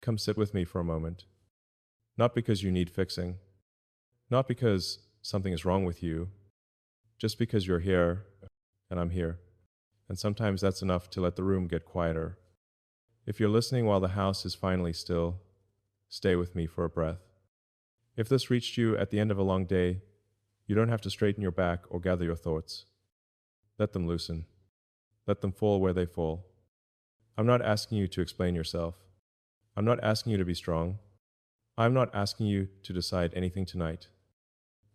come sit with me for a moment. Not because you need fixing, not because something is wrong with you, just because you're here and I'm here. And sometimes that's enough to let the room get quieter. If you're listening while the house is finally still, stay with me for a breath. If this reached you at the end of a long day, you don't have to straighten your back or gather your thoughts. Let them loosen. Let them fall where they fall. I'm not asking you to explain yourself. I'm not asking you to be strong. I'm not asking you to decide anything tonight.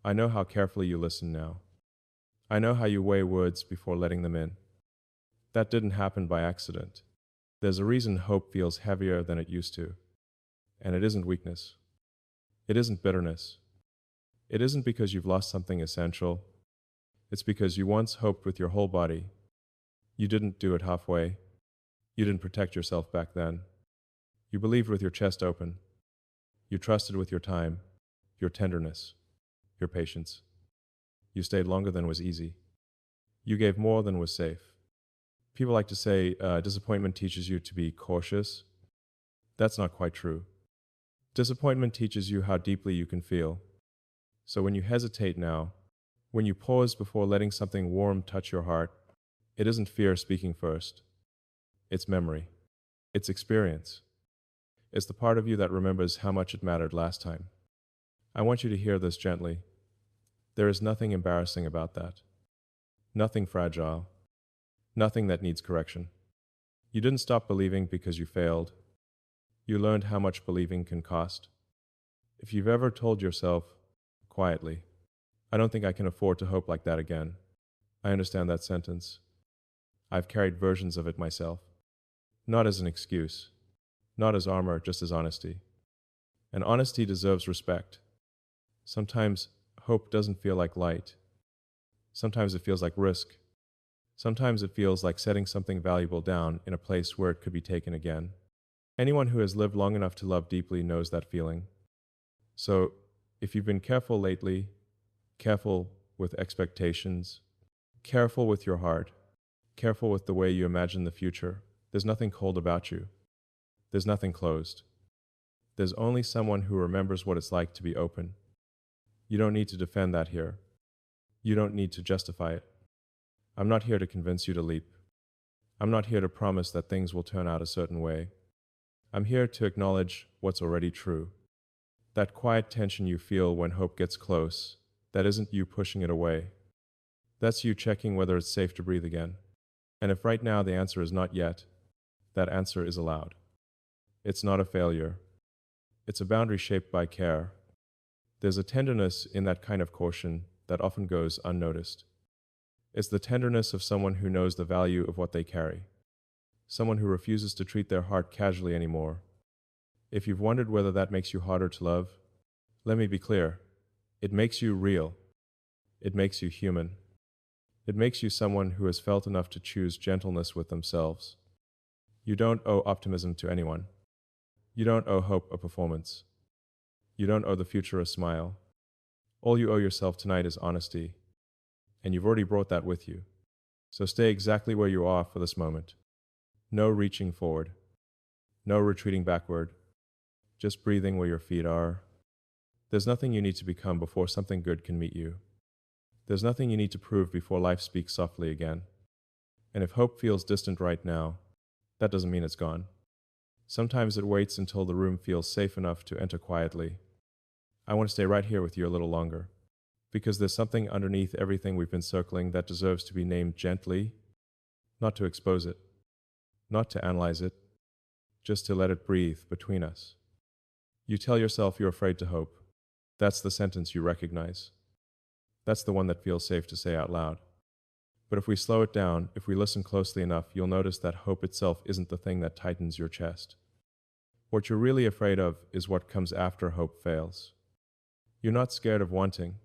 I know how carefully you listen now. I know how you weigh words before letting them in. That didn't happen by accident. There's a reason hope feels heavier than it used to. And it isn't weakness. It isn't bitterness. It isn't because you've lost something essential. It's because you once hoped with your whole body. You didn't do it halfway. You didn't protect yourself back then. You believed with your chest open. You trusted with your time, your tenderness, your patience. You stayed longer than was easy. You gave more than was safe. People like to say disappointment teaches you to be cautious. That's not quite true. Disappointment teaches you how deeply you can feel. So when you hesitate now, when you pause before letting something warm touch your heart, it isn't fear speaking first. It's memory. It's experience. It's the part of you that remembers how much it mattered last time. I want you to hear this gently. There is nothing embarrassing about that. Nothing fragile. Nothing that needs correction. You didn't stop believing because you failed. You learned how much believing can cost. If you've ever told yourself, quietly, I don't think I can afford to hope like that again, I understand that sentence. I've carried versions of it myself. Not as an excuse. Not as armor, just as honesty. And honesty deserves respect. Sometimes hope doesn't feel like light. Sometimes it feels like risk. Sometimes it feels like setting something valuable down in a place where it could be taken again. Anyone who has lived long enough to love deeply knows that feeling. So, if you've been careful lately, careful with expectations, careful with your heart, careful with the way you imagine the future, there's nothing cold about you. There's nothing closed. There's only someone who remembers what it's like to be open. You don't need to defend that here. You don't need to justify it. I'm not here to convince you to leap. I'm not here to promise that things will turn out a certain way. I'm here to acknowledge what's already true. That quiet tension you feel when hope gets close, that isn't you pushing it away. That's you checking whether it's safe to breathe again. And if right now the answer is not yet, that answer is allowed. It's not a failure. It's a boundary shaped by care. There's a tenderness in that kind of caution that often goes unnoticed. It's the tenderness of someone who knows the value of what they carry. Someone who refuses to treat their heart casually anymore. If you've wondered whether that makes you harder to love, let me be clear. It makes you real. It makes you human. It makes you someone who has felt enough to choose gentleness with themselves. You don't owe optimism to anyone. You don't owe hope a performance. You don't owe the future a smile. All you owe yourself tonight is honesty, and you've already brought that with you. So stay exactly where you are for this moment. No reaching forward. No retreating backward. Just breathing where your feet are. There's nothing you need to become before something good can meet you. There's nothing you need to prove before life speaks softly again. And if hope feels distant right now, that doesn't mean it's gone. Sometimes it waits until the room feels safe enough to enter quietly. I want to stay right here with you a little longer, because there's something underneath everything we've been circling that deserves to be named gently, not to expose it, not to analyze it, just to let it breathe between us. You tell yourself you're afraid to hope. That's the sentence you recognize. That's the one that feels safe to say out loud. But if we slow it down, if we listen closely enough, you'll notice that hope itself isn't the thing that tightens your chest. What you're really afraid of is what comes after hope fails. You're not scared of wanting.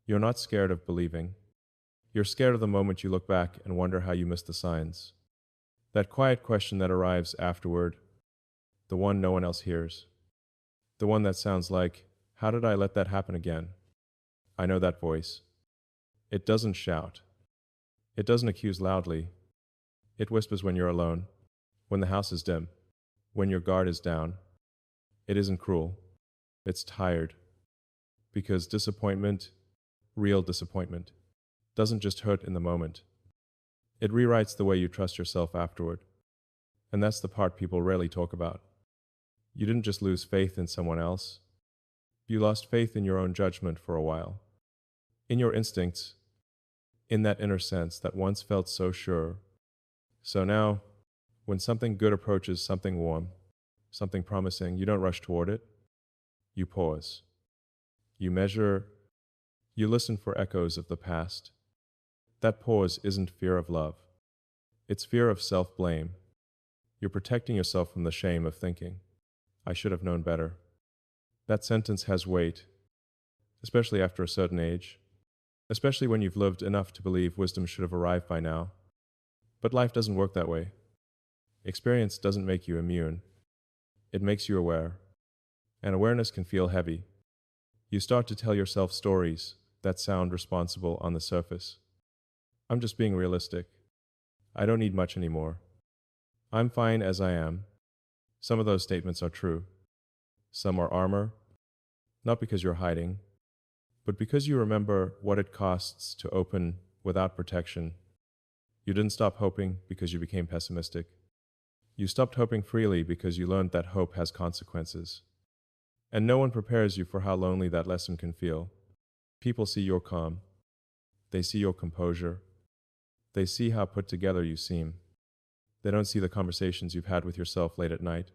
You're not scared of believing. You're scared of the moment you look back and wonder how you missed the signs. That quiet question that arrives afterward, the one no one else hears. The one that sounds like, how did I let that happen again? I know that voice. It doesn't shout. It doesn't accuse loudly. It whispers when you're alone, when the house is dim, when your guard is down, It isn't cruel. It's tired. Because disappointment, real disappointment, doesn't just hurt in the moment. It rewrites the way you trust yourself afterward. And that's the part people rarely talk about. You didn't just lose faith in someone else. You lost faith in your own judgment for a while. In your instincts, in that inner sense that once felt so sure. So now, when something good approaches, something warm, something promising, you don't rush toward it. You pause. You measure. You listen for echoes of the past. That pause isn't fear of love. It's fear of self-blame. You're protecting yourself from the shame of thinking, I should have known better. That sentence has weight, especially after a certain age, especially when you've lived enough to believe wisdom should have arrived by now. But life doesn't work that way. Experience doesn't make you immune. It makes you aware. And awareness can feel heavy. You start to tell yourself stories that sound responsible on the surface. I'm just being realistic. I don't need much anymore. I'm fine as I am. Some of those statements are true. Some are armor, not because you're hiding, but because you remember what it costs to open without protection. You didn't stop hoping because you became pessimistic. You stopped hoping freely because you learned that hope has consequences. And no one prepares you for how lonely that lesson can feel. People see your calm. They see your composure. They see how put together you seem. They don't see the conversations you've had with yourself late at night.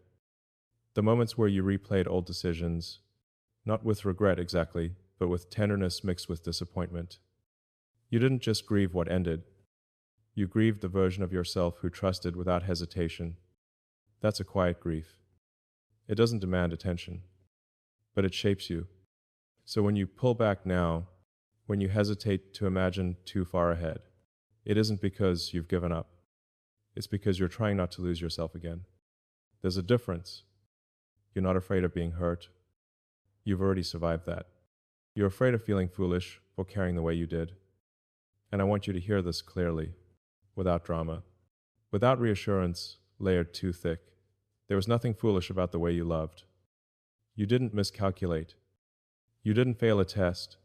The moments where you replayed old decisions, not with regret exactly, but with tenderness mixed with disappointment. You didn't just grieve what ended. You grieved the version of yourself who trusted without hesitation. That's a quiet grief. It doesn't demand attention, but it shapes you. So when you pull back now, when you hesitate to imagine too far ahead, it isn't because you've given up. It's because you're trying not to lose yourself again. There's a difference. You're not afraid of being hurt. You've already survived that. You're afraid of feeling foolish for caring the way you did. And I want you to hear this clearly, without drama, without reassurance layered too thick. There was nothing foolish about the way you loved. You didn't miscalculate. You didn't fail a test.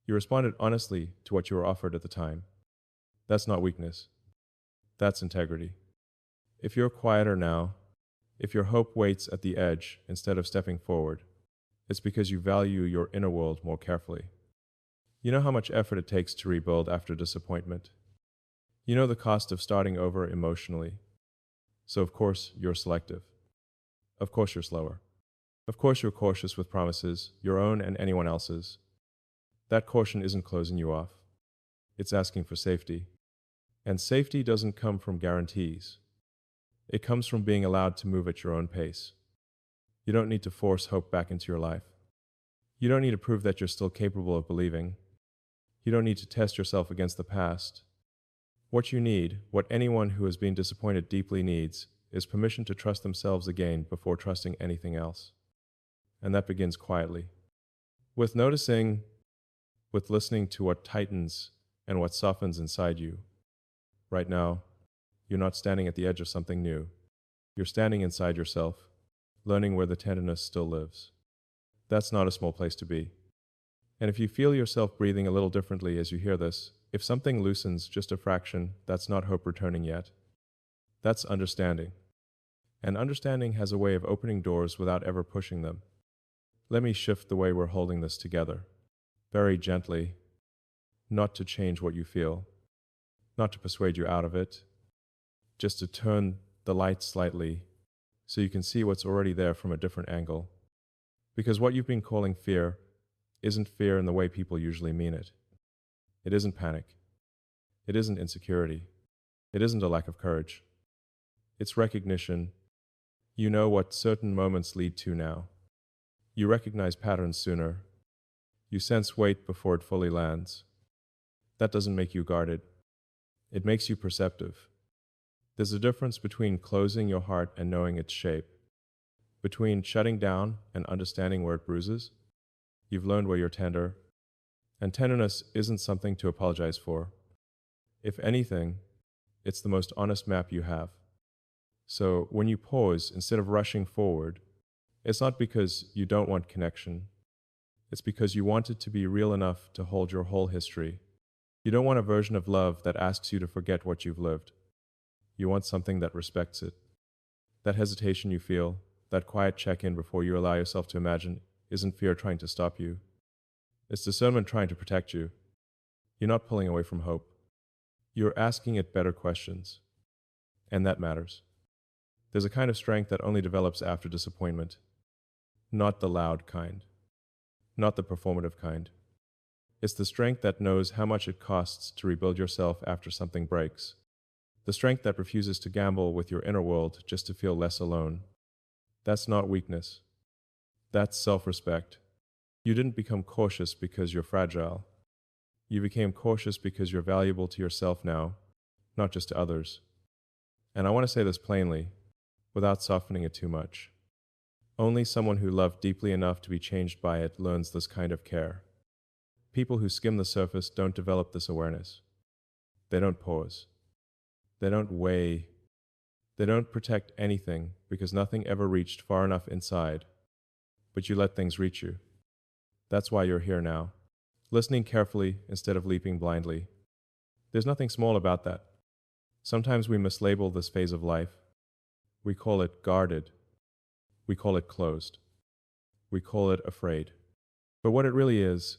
You responded honestly to what you were offered at the time. That's not weakness. That's integrity. If you're quieter now, if your hope waits at the edge instead of stepping forward, it's because you value your inner world more carefully. You know how much effort it takes to rebuild after disappointment. You know the cost of starting over emotionally. So of course you're selective. Of course you're slower. Of course you're cautious with promises, your own and anyone else's. That caution isn't closing you off. It's asking for safety. And safety doesn't come from guarantees. It comes from being allowed to move at your own pace. You don't need to force hope back into your life. You don't need to prove that you're still capable of believing. You don't need to test yourself against the past. What you need, what anyone who has been disappointed deeply needs, is permission to trust themselves again before trusting anything else. And that begins quietly. With noticing, with listening to what tightens and what softens inside you. Right now, you're not standing at the edge of something new. You're standing inside yourself, learning where the tenderness still lives. That's not a small place to be. And if you feel yourself breathing a little differently as you hear this, if something loosens just a fraction, that's not hope returning yet. That's understanding. And understanding has a way of opening doors without ever pushing them. Let me shift the way we're holding this together. Very gently, not to change what you feel, not to persuade you out of it, just to turn the light slightly so you can see what's already there from a different angle. Because what you've been calling fear isn't fear in the way people usually mean it. It isn't panic. It isn't insecurity. It isn't a lack of courage. It's recognition. You know what certain moments lead to now. You recognize patterns sooner. You sense weight before it fully lands. That doesn't make you guarded. It makes you perceptive. There's a difference between closing your heart and knowing its shape. Between shutting down and understanding where it bruises. You've learned where you're tender. And tenderness isn't something to apologize for. If anything, it's the most honest map you have. So when you pause, instead of rushing forward, It's not because you don't want connection. It's because you want it to be real enough to hold your whole history. You don't want a version of love that asks you to forget what you've lived. You want something that respects it. That hesitation you feel, that quiet check-in before you allow yourself to imagine, isn't fear trying to stop you. It's discernment trying to protect you. You're not pulling away from hope. You're asking it better questions. And that matters. There's a kind of strength that only develops after disappointment. Not the loud kind. Not the performative kind. It's the strength that knows how much it costs to rebuild yourself after something breaks. The strength that refuses to gamble with your inner world just to feel less alone. That's not weakness. That's self-respect. You didn't become cautious because you're fragile. You became cautious because you're valuable to yourself now, not just to others. And I want to say this plainly, without softening it too much. Only someone who loved deeply enough to be changed by it learns this kind of care. People who skim the surface don't develop this awareness. They don't pause. They don't weigh. They don't protect anything because nothing ever reached far enough inside. But you let things reach you. That's why you're here now, listening carefully instead of leaping blindly. There's nothing small about that. Sometimes we mislabel this phase of life. We call it guarded. We call it closed. We call it afraid. But what it really is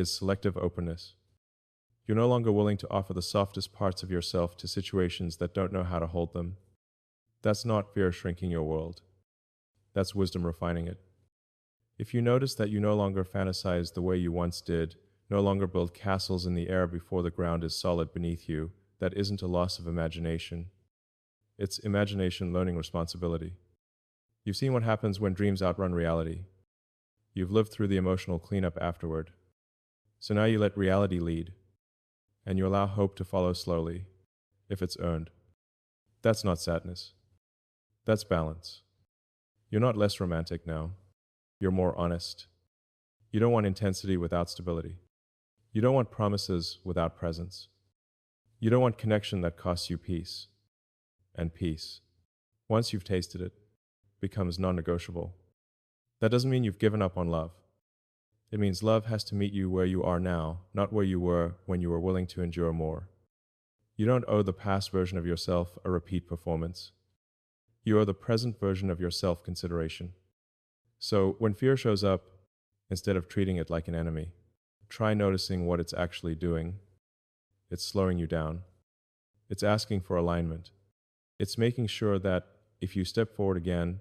selective openness. You're no longer willing to offer the softest parts of yourself to situations that don't know how to hold them. That's not fear shrinking your world. That's wisdom refining it. If you notice that you no longer fantasize the way you once did, no longer build castles in the air before the ground is solid beneath you, that isn't a loss of imagination. It's imagination learning responsibility. You've seen what happens when dreams outrun reality. You've lived through the emotional cleanup afterward. So now you let reality lead, and you allow hope to follow slowly, if it's earned. That's not sadness. That's balance. You're not less romantic now. You're more honest. You don't want intensity without stability. You don't want promises without presence. You don't want connection that costs you peace. And peace, once you've tasted it, becomes non-negotiable. That doesn't mean you've given up on love. It means love has to meet you where you are now, not where you were when you were willing to endure more. You don't owe the past version of yourself a repeat performance. You owe the present version of yourself consideration. So when fear shows up, instead of treating it like an enemy, try noticing what it's actually doing. It's slowing you down. It's asking for alignment. It's making sure that if you step forward again,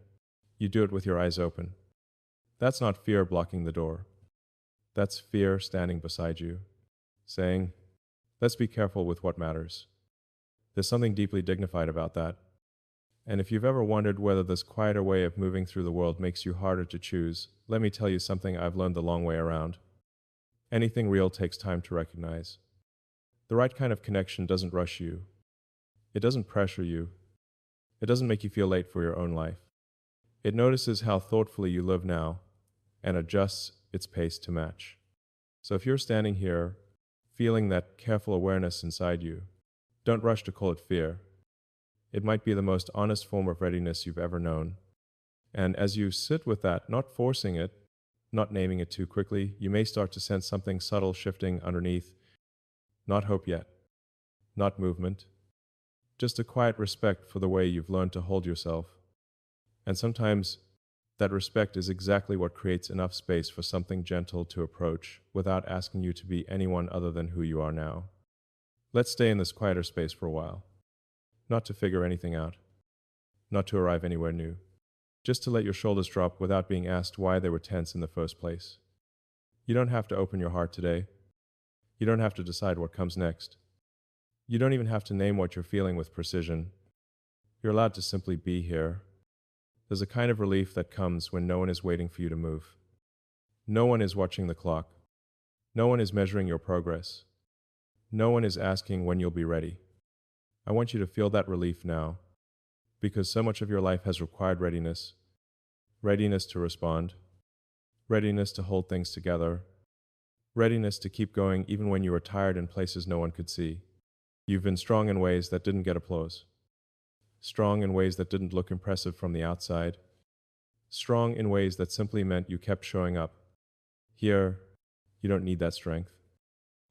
you do it with your eyes open. That's not fear blocking the door. That's fear standing beside you, saying, let's be careful with what matters. There's something deeply dignified about that. And if you've ever wondered whether this quieter way of moving through the world makes you harder to choose, let me tell you something I've learned the long way around. Anything real takes time to recognize. The right kind of connection doesn't rush you. It doesn't pressure you. It doesn't make you feel late for your own life. It notices how thoughtfully you live now and adjusts its pace to match. So if you're standing here, feeling that careful awareness inside you, don't rush to call it fear. It might be the most honest form of readiness you've ever known. And as you sit with that, not forcing it, not naming it too quickly, you may start to sense something subtle shifting underneath. Not hope yet. Not movement. Just a quiet respect for the way you've learned to hold yourself. And sometimes that respect is exactly what creates enough space for something gentle to approach without asking you to be anyone other than who you are now. Let's stay in this quieter space for a while. Not to figure anything out. Not to arrive anywhere new. Just to let your shoulders drop without being asked why they were tense in the first place. You don't have to open your heart today. You don't have to decide what comes next. You don't even have to name what you're feeling with precision. You're allowed to simply be here. There's a kind of relief that comes when no one is waiting for you to move. No one is watching the clock. No one is measuring your progress. No one is asking when you'll be ready. I want you to feel that relief now, because so much of your life has required readiness. Readiness to respond. Readiness to hold things together. Readiness to keep going even when you were tired in places no one could see. You've been strong in ways that didn't get applause. Strong in ways that didn't look impressive from the outside. strong in ways that simply meant you kept showing up. Here, you don't need that strength.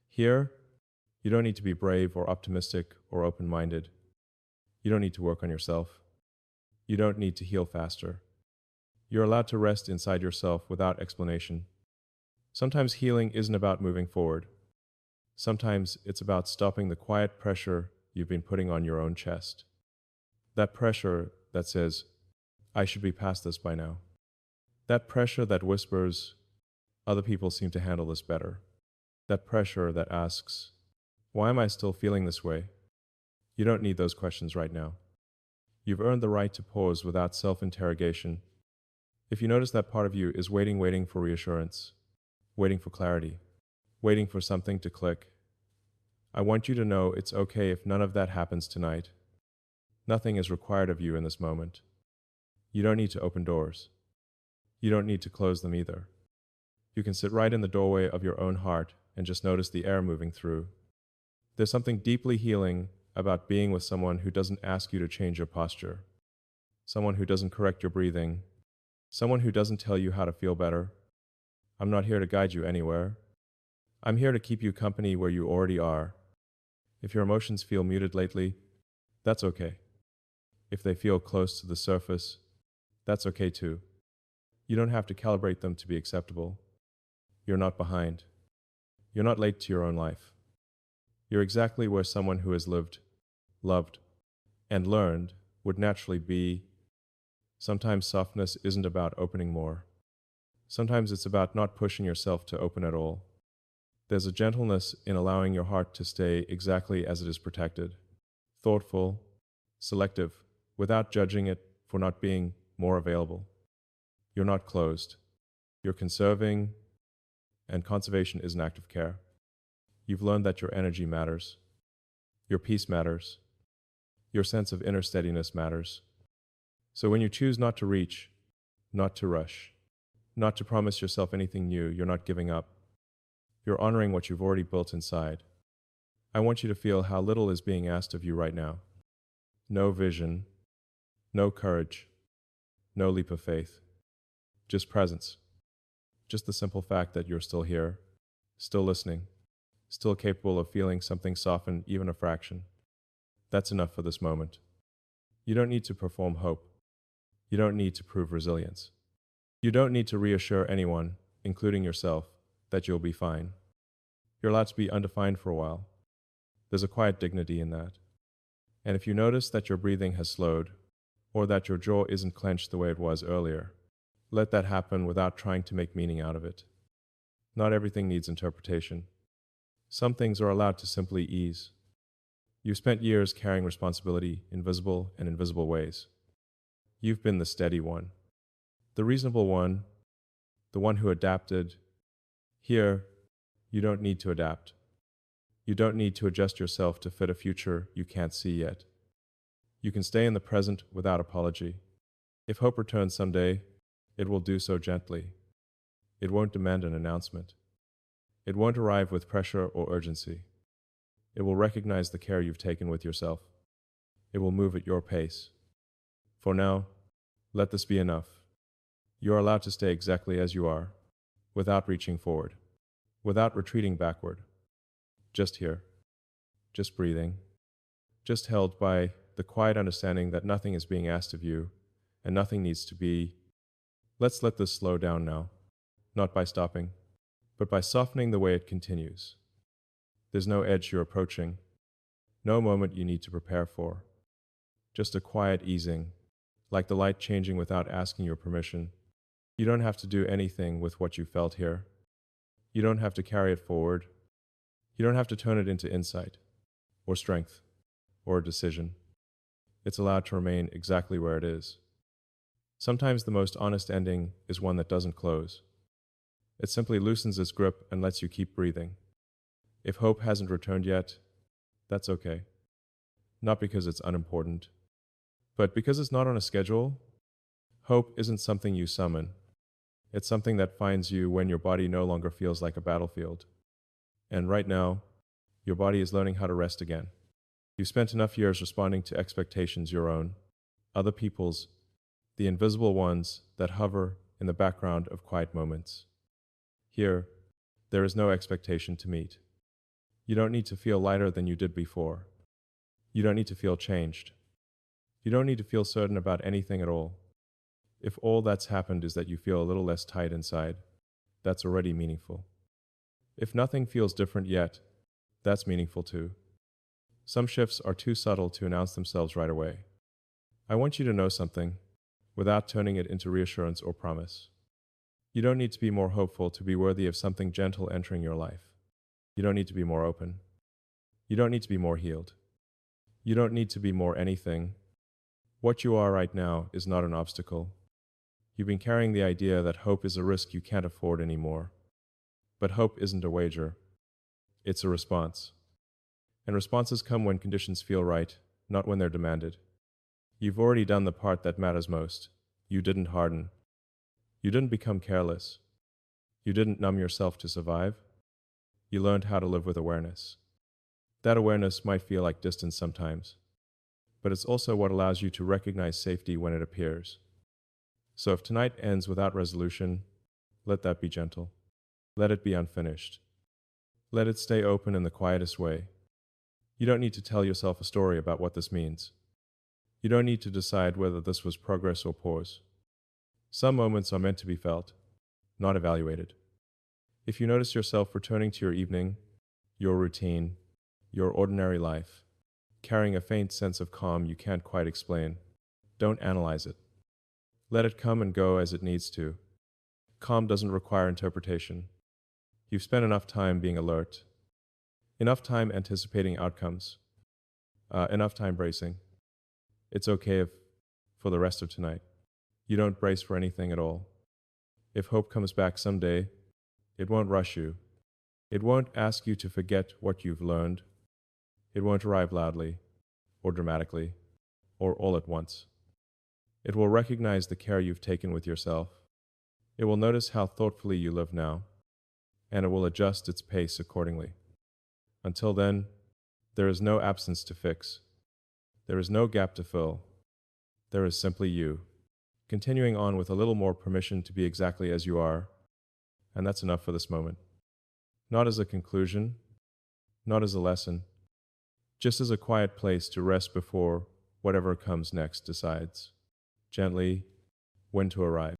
Here, you don't need to be brave or optimistic or open-minded. You don't need to work on yourself. You don't need to heal faster. You're allowed to rest inside yourself without explanation. Sometimes healing isn't about moving forward. Sometimes it's about stopping the quiet pressure you've been putting on your own chest. That pressure that says, I should be past this by now. That pressure that whispers, other people seem to handle this better. That pressure that asks, why am I still feeling this way? You don't need those questions right now. You've earned the right to pause without self-interrogation. If you notice that part of you is waiting for reassurance, waiting for clarity, waiting for something to click, I want you to know it's okay if none of that happens tonight. Nothing is required of you in this moment. You don't need to open doors. You don't need to close them either. You can sit right in the doorway of your own heart and just notice the air moving through. There's something deeply healing about being with someone who doesn't ask you to change your posture, someone who doesn't correct your breathing, someone who doesn't tell you how to feel better. I'm not here to guide you anywhere. I'm here to keep you company where you already are. If your emotions feel muted lately, that's okay. If they feel close to the surface, that's okay too. You don't have to calibrate them to be acceptable. You're not behind. You're not late to your own life. You're exactly where someone who has lived, loved, and learned would naturally be. Sometimes softness isn't about opening more. Sometimes it's about not pushing yourself to open at all. There's a gentleness in allowing your heart to stay exactly as it is protected, thoughtful, selective, without judging it for not being more available. You're not closed. You're conserving, and conservation is an act of care. You've learned that your energy matters. Your peace matters. Your sense of inner steadiness matters. So when you choose not to reach, not to rush, not to promise yourself anything new, you're not giving up. You're honoring what you've already built inside. I want you to feel how little is being asked of you right now. No vision, no courage, no leap of faith. Just presence. Just the simple fact that you're still here, still listening, still capable of feeling something soften even a fraction. That's enough for this moment. You don't need to perform hope. You don't need to prove resilience. You don't need to reassure anyone, including yourself, that you'll be fine. You're allowed to be undefined for a while. There's a quiet dignity in that. And if you notice that your breathing has slowed, or that your jaw isn't clenched the way it was earlier, let that happen without trying to make meaning out of it. Not everything needs interpretation. Some things are allowed to simply ease. You've spent years carrying responsibility in visible and invisible ways. You've been the steady one, the reasonable one, the one who adapted. Here, you don't need to adapt. You don't need to adjust yourself to fit a future you can't see yet. You can stay in the present without apology. If hope returns someday, it will do so gently. It won't demand an announcement. It won't arrive with pressure or urgency. It will recognize the care you've taken with yourself. It will move at your pace. For now, let this be enough. You are allowed to stay exactly as you are, without reaching forward, without retreating backward. Just here, just breathing, just held by the quiet understanding that nothing is being asked of you, and nothing needs to be. Let's let this slow down now, not by stopping, but by softening the way it continues. There's no edge you're approaching, no moment you need to prepare for. Just a quiet easing, like the light changing without asking your permission. You don't have to do anything with what you felt here. You don't have to carry it forward. You don't have to turn it into insight, or strength, or a decision. It's allowed to remain exactly where it is. Sometimes the most honest ending is one that doesn't close. It simply loosens its grip and lets you keep breathing. If hope hasn't returned yet, that's okay. Not because it's unimportant, but because it's not on a schedule. Hope isn't something you summon. It's something that finds you when your body no longer feels like a battlefield. And right now, your body is learning how to rest again. You've spent enough years responding to expectations your own, other people's, the invisible ones that hover in the background of quiet moments. Here, there is no expectation to meet. You don't need to feel lighter than you did before. You don't need to feel changed. You don't need to feel certain about anything at all. If all that's happened is that you feel a little less tight inside, that's already meaningful. If nothing feels different yet, that's meaningful too. Some shifts are too subtle to announce themselves right away. I want you to know something without turning it into reassurance or promise. You don't need to be more hopeful to be worthy of something gentle entering your life. You don't need to be more open. You don't need to be more healed. You don't need to be more anything. What you are right now is not an obstacle. You've been carrying the idea that hope is a risk you can't afford anymore. But hope isn't a wager. It's a response. And responses come when conditions feel right, not when they're demanded. You've already done the part that matters most. You didn't harden. You didn't become careless. You didn't numb yourself to survive. You learned how to live with awareness. That awareness might feel like distance sometimes, but it's also what allows you to recognize safety when it appears. So if tonight ends without resolution, let that be gentle. Let it be unfinished. Let it stay open in the quietest way. You don't need to tell yourself a story about what this means. You don't need to decide whether this was progress or pause. Some moments are meant to be felt, not evaluated. If you notice yourself returning to your evening, your routine, your ordinary life, carrying a faint sense of calm you can't quite explain, don't analyze it. Let it come and go as it needs to. Calm doesn't require interpretation. You've spent enough time being alert, enough time anticipating outcomes, enough time bracing. It's okay if, for the rest of tonight, you don't brace for anything at all. If hope comes back someday, it won't rush you. It won't ask you to forget what you've learned. It won't arrive loudly, or dramatically, or all at once. It will recognize the care you've taken with yourself. It will notice how thoughtfully you live now, and it will adjust its pace accordingly. Until then, there is no absence to fix. There is no gap to fill. There is simply you, continuing on with a little more permission to be exactly as you are, and that's enough for this moment. Not as a conclusion, not as a lesson, just as a quiet place to rest before whatever comes next decides, gently, when to arrive.